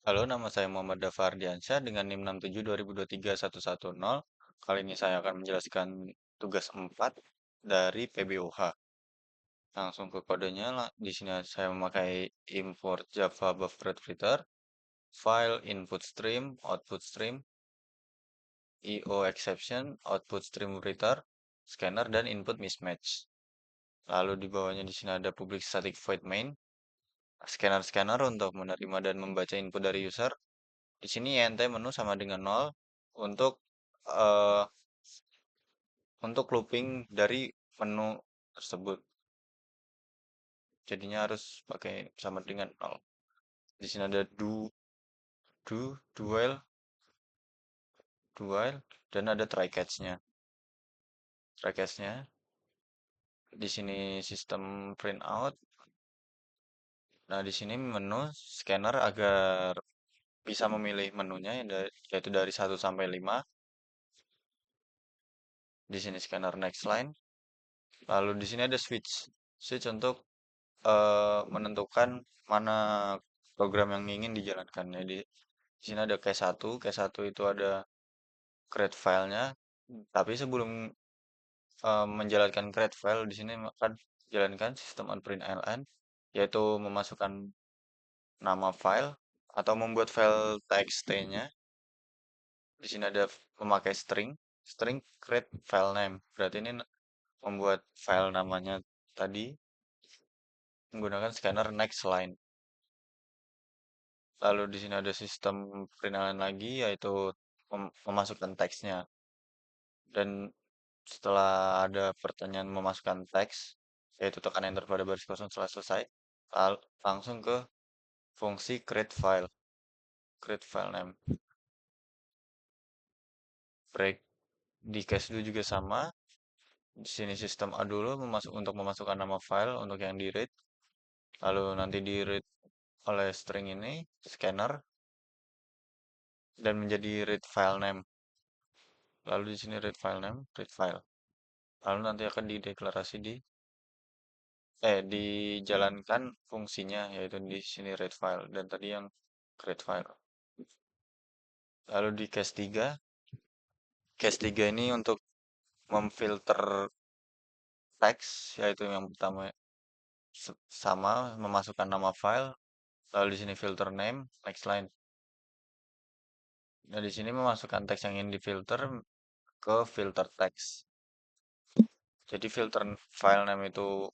Halo, nama saya Muhammad Dafa Ardiansyah dengan NIM 6720231110. Kali ini saya akan menjelaskan tugas 4 dari PBOH. Langsung ke kodenya. Di sini saya memakai import Java Buffered Filter, file input stream, output stream, IO exception, output stream writer, scanner, dan input mismatch. Lalu di bawahnya di sini ada public static void main, scanner-scanner untuk menerima dan membaca input dari user. Di sini int menu sama dengan 0 untuk eh, looping dari menu tersebut. Jadinya harus pakai sama dengan 0. Di sini ada do while, dan ada try catch-nya. Try catch-nya di sini sistem print out. Nah, di sini menu scanner agar bisa memilih menunya yaitu dari 1 sampai 5. Di sini scanner next line. Lalu di sini ada switch. Switch untuk menentukan mana program yang ingin dijalankan. Jadi di sini ada case 1 itu ada create filenya. Tapi sebelum menjalankan create file, di sini akan jalankan sistem onPrintLn, yaitu memasukkan nama file atau membuat file txt-nya. Di sini ada memakai string create file name. Berarti ini membuat file namanya tadi menggunakan scanner next line. Lalu di sini ada sistem perintalan lagi, yaitu memasukkan teksnya. Dan setelah ada pertanyaan memasukkan teks, yaitu tekan enter pada baris kosong setelah selesai, langsung ke fungsi create file name. Break di case 2 juga sama. Di sini sistem A dulu untuk memasukkan nama file untuk yang di read. Lalu nanti di read oleh string ini, scanner, dan menjadi read file name. Lalu di sini read file name, read file. Lalu nanti akan dideklarasi dijalankan fungsinya, yaitu di sini read file dan tadi yang create file. Lalu di case 3 ini untuk memfilter teks, yaitu yang pertama sama memasukkan nama file, lalu di sini filter name, next line. Nah, di sini memasukkan teks yang ingin difilter ke filter teks. Jadi filter file name itu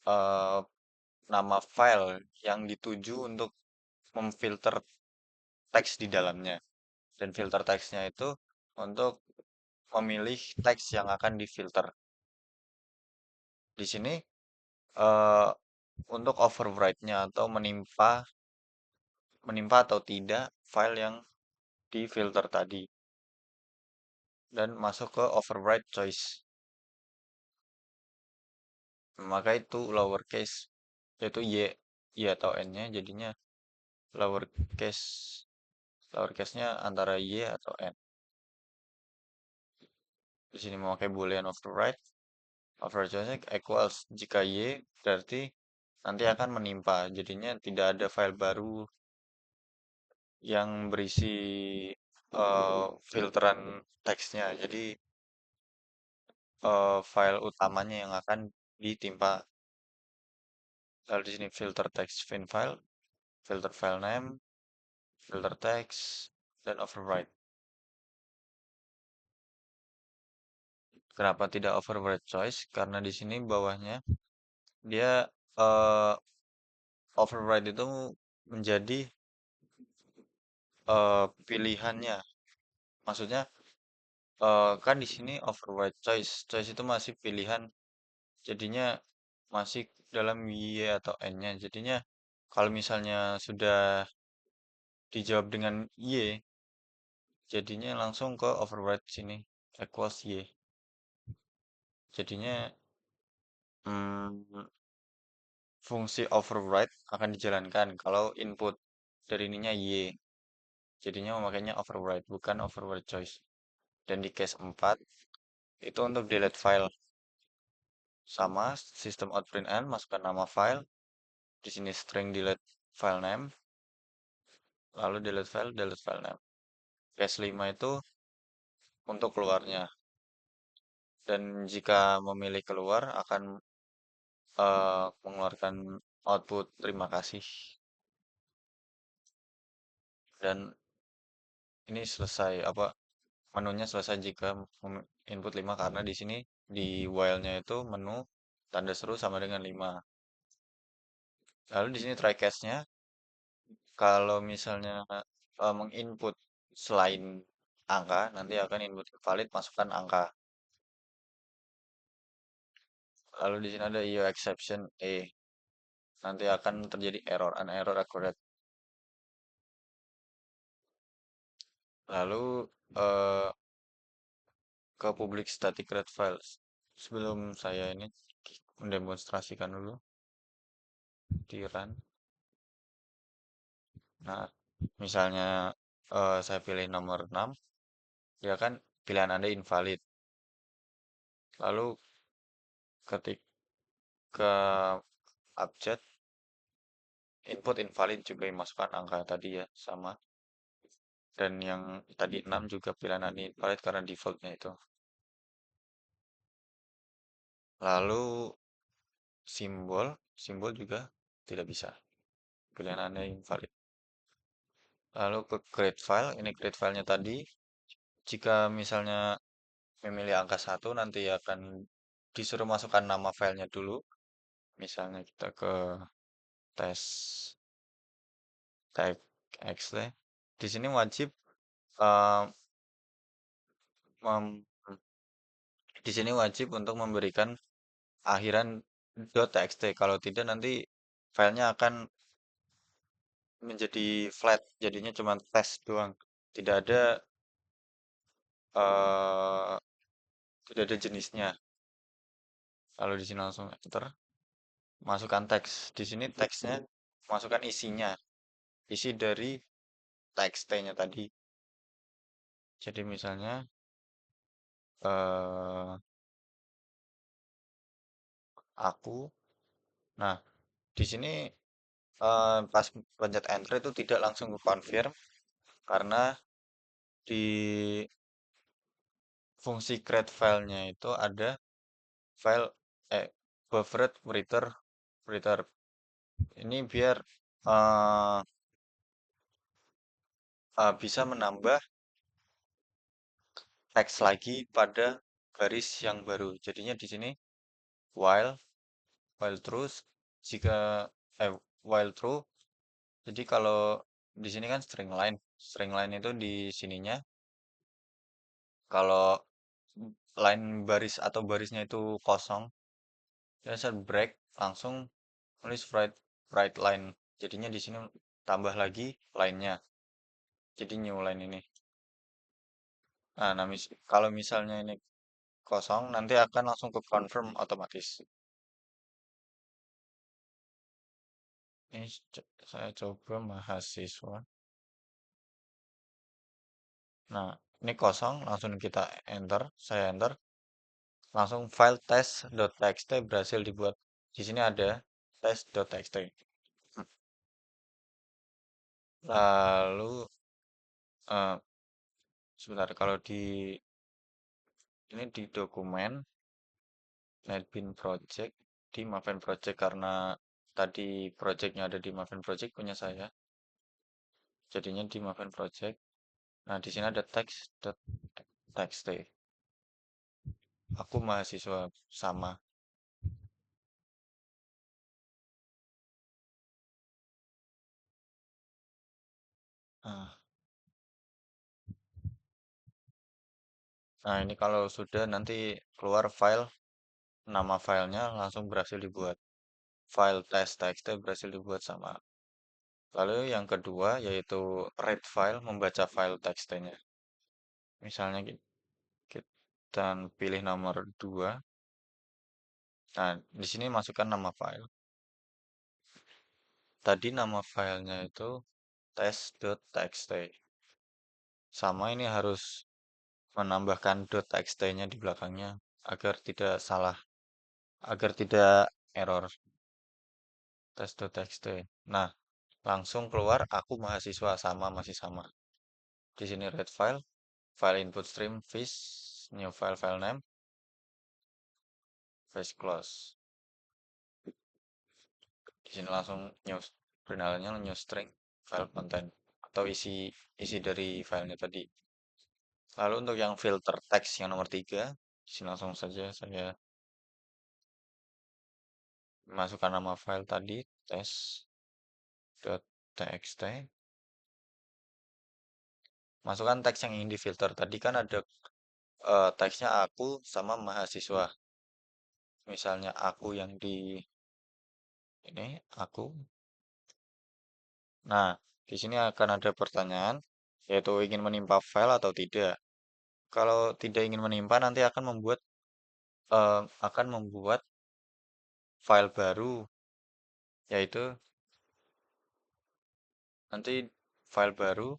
eh, nama file yang dituju untuk memfilter teks di dalamnya. Dan filter teksnya itu untuk memilih teks yang akan difilter. Di sini eh, untuk overwrite-nya atau menimpa atau tidak file yang difilter tadi. Dan masuk ke overwrite choice. Maka itu lowercase, yaitu y atau n-nya jadinya lowercase. Lowercase-nya antara y atau n. Di sini memakai boolean override. Overwrite equals jika y berarti nanti akan menimpa. Jadinya tidak ada file baru yang berisi filteran teksnya. Jadi file utamanya yang akan ditimpa. Lalu di sini filter text file, filter file name, filter text, dan override. Kenapa tidak override choice? Karena di sini bawahnya dia uh, override itu menjadi pilihannya. Maksudnya kan di sini override choice. Choice itu masih pilihan. Jadinya masih dalam y atau n-nya. Jadinya kalau misalnya sudah dijawab dengan y, jadinya langsung ke override sini equals y. Jadinya hmm, fungsi override akan dijalankan kalau input dari ininya y. Jadinya memakainya override, bukan override choice. Dan di case 4, itu untuk delete file. Sama, sistem outPrintN, masukkan nama file. Di sini string delete file name. lalu delete file name. Case 5 itu untuk keluarnya. Dan jika memilih keluar akan mengeluarkan output terima kasih. Dan ini selesai apa menunya selesai jika input 5 karena di sini di while-nya itu menu tanda seru sama dengan 5. Lalu di sini try catch-nya kalau misalnya menginput selain angka nanti akan input valid masukkan angka. Lalu di sini ada IO exception nanti akan terjadi error an error accurate. Lalu eh, ke public static read files. Sebelum saya ini mendemonstrasikan dulu di run. Nah, misalnya saya pilih nomor 6, ya kan pilihan Anda invalid. Lalu ketika abjad, input invalid juga dimasukkan angka tadi ya, sama. Dan yang tadi 6 juga pilihan Anda invalid karena defaultnya itu. Lalu simbol juga tidak bisa. Pilihan Anda invalid. Lalu ke create file, ini create filenya tadi. Jika misalnya memilih angka 1 nanti akan disuruh masukkan nama filenya dulu. Misalnya kita ke tes type X deh. Di sini wajib eh, mem- di sini wajib untuk memberikan akhiran .txt. Kalau tidak nanti filenya akan menjadi flat, jadinya cuma tes doang. Tidak ada eh, tidak ada jenisnya. Lalu di sini langsung enter, masukkan teks. Di sini teksnya masukkan isinya, isi dari txt-nya tadi. Jadi misalnya eh aku. Nah, di sini pas pencet enter itu tidak langsung ke confirm karena di fungsi create filenya itu ada file buffered writer ini biar eh, bisa menambah teks lagi pada baris yang baru. Jadinya di sini while while terus jika while true. Jadi kalau di sini kan string line itu di sininya. Kalau line baris atau barisnya itu kosong, ya set break langsung nulis write line. Jadinya di sini tambah lagi line-nya. Jadi new line ini. Nah, kalau misalnya ini kosong, nanti akan langsung ke confirm otomatis. Ini saya coba mahasiswa. Nah, ini kosong, langsung kita enter, saya enter, langsung file test.txt berhasil dibuat. Di sini ada test.txt. Lalu eh, sebentar kalau ini di dokumen NetBeans Project di Maven Project karena tadi projectnya ada di Maven Project punya saya. Jadinya di Maven Project. Nah, di sini ada txt. Aku mahasiswa sama. Nah, ini kalau sudah nanti keluar file, nama filenya langsung berhasil dibuat. File test.txt berhasil dibuat sama. Lalu yang kedua yaitu read file, membaca file txt-nya. Misalnya kita pilih nomor 2. Nah, di sini masukkan nama file. Tadi nama filenya itu test.txt. Sama ini harus menambahkan .txt-nya di belakangnya agar tidak salah, agar tidak error test.txt. Nah, langsung keluar aku mahasiswa sama masih sama. Di sini read file, file input stream fish, new file name, fish close. Di sini langsung new finalnya new string file content atau isi dari filenya tadi. Lalu untuk yang filter text yang nomor 3, di sini langsung saja saya masukkan nama file tadi test.txt. Masukkan teks yang ingin difilter. Tadi kan ada teksnya aku sama mahasiswa. Misalnya aku yang di ini aku. Nah, di sini akan ada pertanyaan yaitu ingin menimpa file atau tidak. Kalau tidak ingin menimpa nanti akan membuat file baru yaitu nanti file baru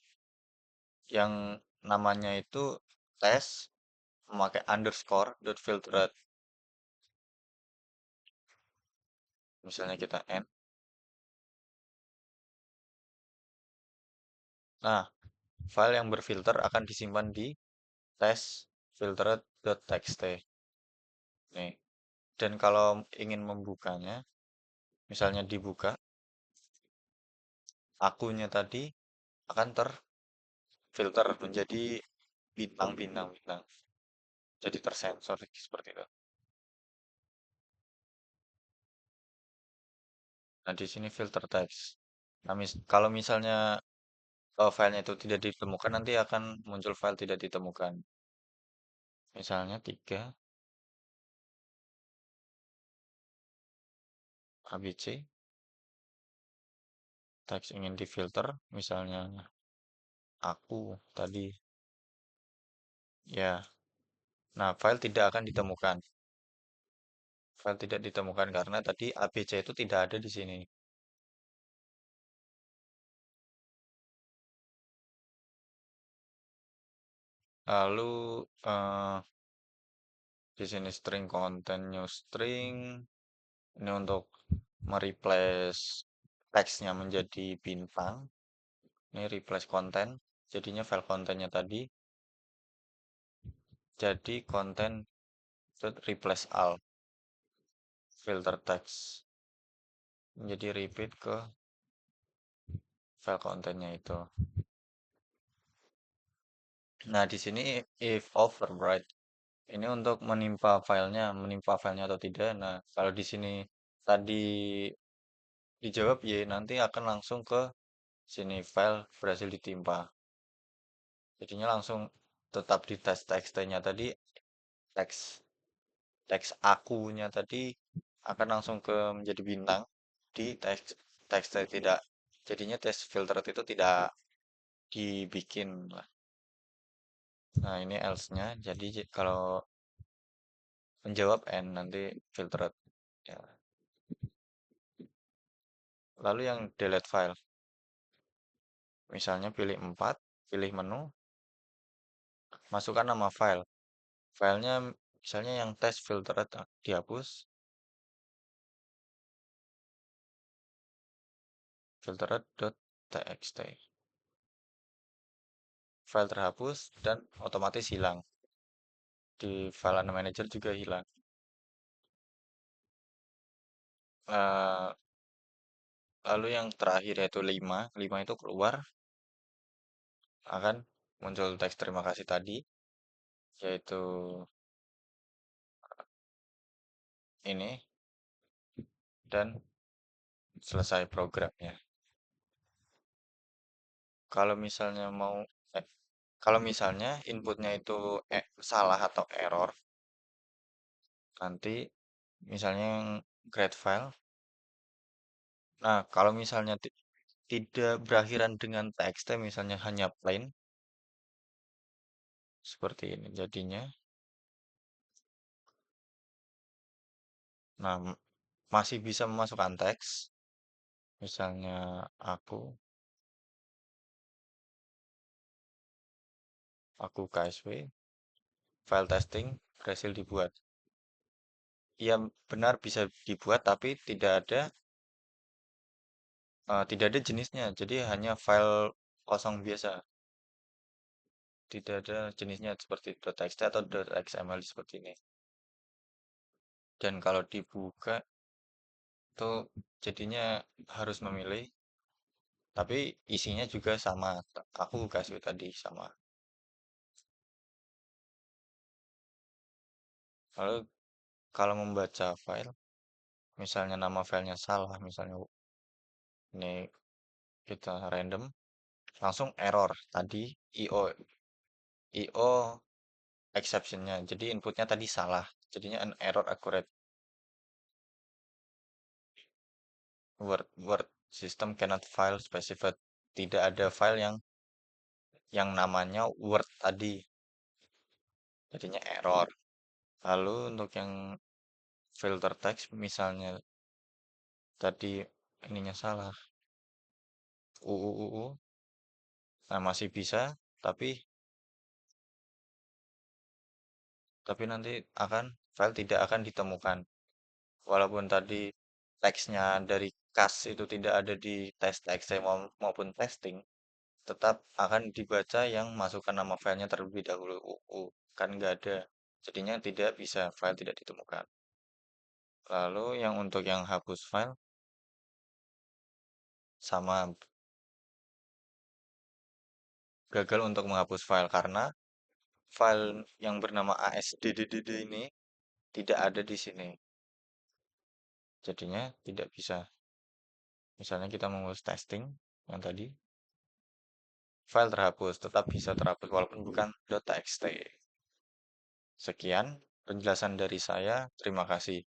yang namanya itu tes memakai underscore dot filtered. Misalnya kita n. Nah, file yang berfilter akan disimpan di tes filtered.txt. Nih. Dan kalau ingin membukanya, misalnya dibuka, akunya tadi akan terfilter menjadi bintang-bintang-bintang. Jadi tersensor seperti itu. Nah, di sini filter text. Nah, kalau misalnya filenya itu tidak ditemukan, nanti akan muncul file tidak ditemukan. Misalnya 3 ABC, teks ingin difilter, misalnya aku tadi, ya. Nah, file tidak akan ditemukan. File tidak ditemukan karena tadi ABC itu tidak ada di sini. Lalu di sini string content new string ini untuk mereplace teksnya menjadi bintang. Ini replace content, jadinya file kontennya tadi jadi konten replace all filter text menjadi repeat ke file kontennya itu. Nah, di sini if overwrite ini untuk menimpa filenya atau tidak. Nah, kalau di sini tadi dijawab Y, nanti akan langsung ke sini file berhasil ditimpa. Jadinya langsung tetap di tes txt-nya tadi, teks teks akunya tadi akan langsung ke menjadi bintang di teks tidak. Jadinya tes filter itu tidak dibikin lah. Nah, ini else-nya. Jadi kalau menjawab N nanti filtered ya. Lalu yang delete file. Misalnya pilih 4, pilih menu, masukkan nama file. Filenya misalnya yang test filtered dihapus. Filtered.txt. File terhapus dan otomatis hilang. Di file manager juga hilang. Eh, lalu yang terakhir yaitu 5. 5 itu keluar akan muncul teks terima kasih tadi yaitu ini dan selesai programnya. Kalau misalnya eh, kalau misalnya inputnya itu salah atau error, nanti misalnya yang create file. Nah, kalau misalnya tidak berakhiran dengan txt, misalnya hanya plain seperti ini jadinya. Nah, masih bisa memasukkan teks, misalnya aku KSW, file testing berhasil dibuat. Iya benar bisa dibuat, tapi tidak ada Tidak ada jenisnya, jadi hanya file kosong biasa. Tidak ada jenisnya seperti .txt atau .xml seperti ini. Dan kalau dibuka tuh jadinya harus memilih, tapi isinya juga sama. Aku kasih tadi sama. Lalu kalau membaca file, misalnya nama filenya salah, misalnya ini kita random, langsung error. Tadi IO IO exceptionnya, jadi inputnya tadi salah, jadinya an error accurate. Word system cannot file specified. Tidak ada file yang namanya Word tadi, jadinya error. Lalu untuk yang filter text, misalnya tadi ininya salah, UUUU, nah masih bisa, tapi nanti file tidak akan ditemukan. Walaupun tadi teksnya dari CAS itu tidak ada di test txt maupun testing, tetap akan dibaca yang masukkan nama filenya terlebih dahulu. Kan nggak ada. Jadinya tidak bisa, file tidak ditemukan. Lalu yang untuk yang hapus file, sama gagal untuk menghapus file karena file yang bernama asddd ini tidak ada di sini. Jadinya tidak bisa. Misalnya kita mengurus testing yang tadi, file terhapus, tetap bisa terhapus walaupun bukan .txt. Sekian penjelasan dari saya. Terima kasih.